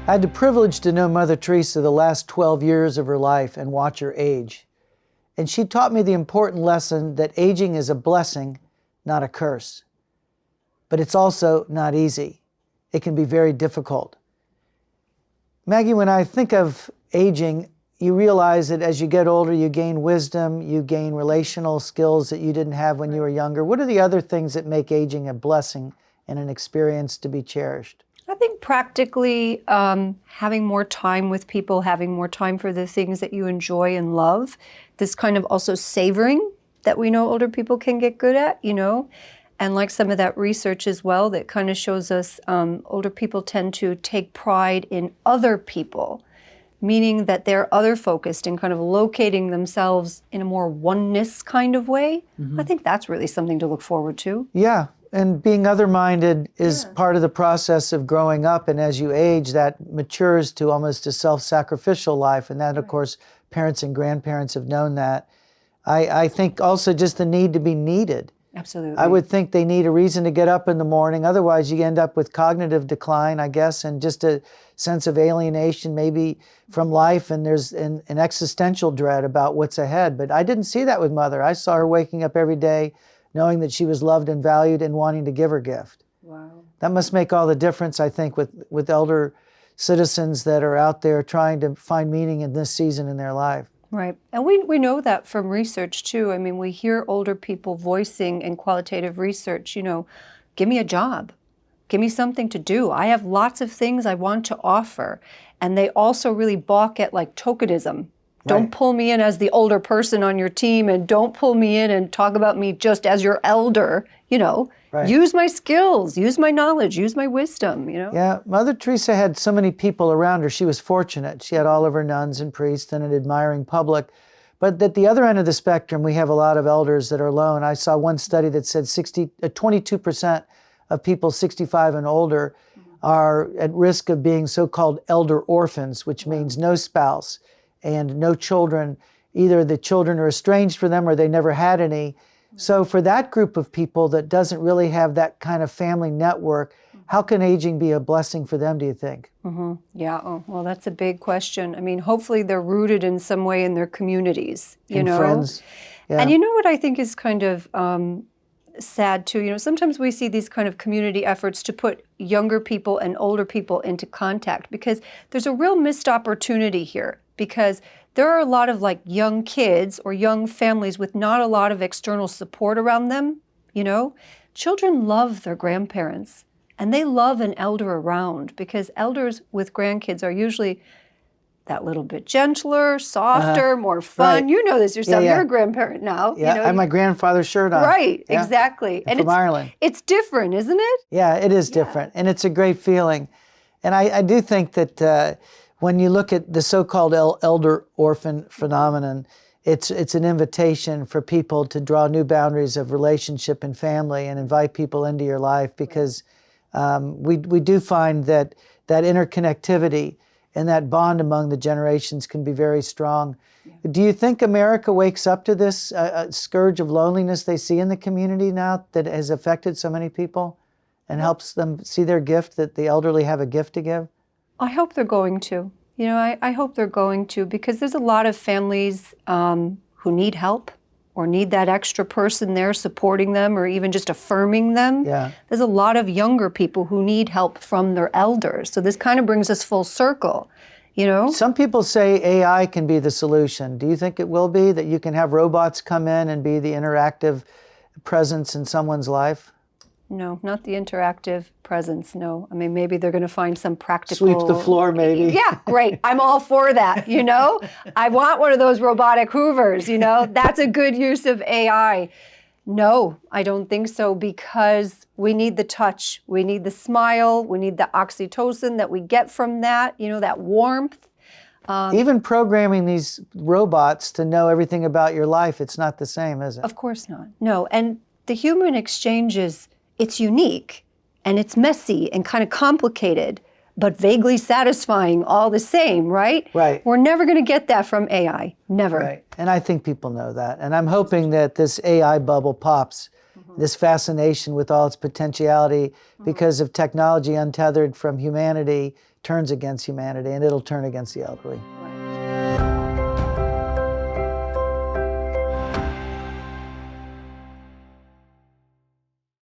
I had the privilege to know Mother Teresa the last 12 years of her life and watch her age. And she taught me the important lesson that aging is a blessing, not a curse. But it's also not easy. It can be very difficult. Maggie, when I think of aging, you realize that as you get older, you gain wisdom, you gain relational skills that you didn't have when you were younger. What are the other things that make aging a blessing and an experience to be cherished? I think practically having more time with people, having more time for the things that you enjoy and love. This kind of also savoring that we know older people can get good at, and like some of that research as well that kind of shows us older people tend to take pride in other people, meaning that they're other focused and kind of locating themselves in a more oneness kind of way. Mm-hmm. I think that's really something to look forward to. Yeah. And being other-minded is part of the process of growing up, and as you age, that matures to almost a self-sacrificial life, and that, of course, parents and grandparents have known that. I think also just the need to be needed. Absolutely. I would think they need a reason to get up in the morning, otherwise you end up with cognitive decline, I guess, and just a sense of alienation maybe from life, and there's an existential dread about what's ahead. But I didn't see that with Mother. I saw her waking up every day knowing that she was loved and valued and wanting to give her gift. Wow. That must make all the difference, I think, with elder citizens that are out there trying to find meaning in this season in their life. Right. And we know that from research, too. I mean, we hear older people voicing in qualitative research, give me a job. Give me something to do. I have lots of things I want to offer. And they also really balk at like tokenism. Don't pull me in as the older person on your team, and don't pull me in and talk about me just as your elder, Use my skills, use my knowledge, use my wisdom, Yeah, Mother Teresa had so many people around her. She was fortunate. She had all of her nuns and priests and an admiring public. But at the other end of the spectrum, we have a lot of elders that are alone. I saw one study that said 22% of people 65 and older are at risk of being so-called elder orphans, which means no spouse and no children. Either the children are estranged from them or they never had any. So for that group of people that doesn't really have that kind of family network, how can aging be a blessing for them, do you think? Mm-hmm. Yeah, well, that's a big question. I mean, hopefully they're rooted in some way in their communities, Friends. Yeah. And what I think is kind of sad too, sometimes we see these kind of community efforts to put younger people and older people into contact, because there's a real missed opportunity here, because there are a lot of like young kids or young families with not a lot of external support around them, Children love their grandparents, and they love an elder around, because elders with grandkids are usually that little bit gentler, softer, more fun. Right. You know this yourself. Yeah. You're a grandparent now. Yeah, I have my grandfather's shirt on. Right, Yeah. exactly. And from Ireland. It's different, isn't it? Yeah, it is different, and it's a great feeling. And I do think that when you look at the so-called elder orphan phenomenon, it's an invitation for people to draw new boundaries of relationship and family and invite people into your life, because we do find that interconnectivity and that bond among the generations can be very strong. Yeah. Do you think America wakes up to this scourge of loneliness they see in the community now that has affected so many people and helps them see their gift, that the elderly have a gift to give? I hope they're going to. I hope they're going to, because there's a lot of families who need help or need that extra person there supporting them or even just affirming them. Yeah. There's a lot of younger people who need help from their elders. So this kind of brings us full circle, Some people say AI can be the solution. Do you think it will be, that you can have robots come in and be the interactive presence in someone's life? No, not the interactive presence, no. I mean, maybe they're going to find some practical... Sweep the floor, maybe. Yeah, great. I'm all for that, I want one of those robotic hoovers, That's a good use of AI. No, I don't think so, because we need the touch. We need the smile. We need the oxytocin that we get from that, that warmth. Even programming these robots to know everything about your life, it's not the same, is it? Of course not. No, and the human exchange it's unique, and it's messy and kind of complicated, but vaguely satisfying all the same, right? Right. We're never going to get that from AI. Never. Right. And I think people know that. And I'm hoping that this AI bubble pops, this fascination with all its potentiality because of technology untethered from humanity turns against humanity, and it'll turn against the elderly.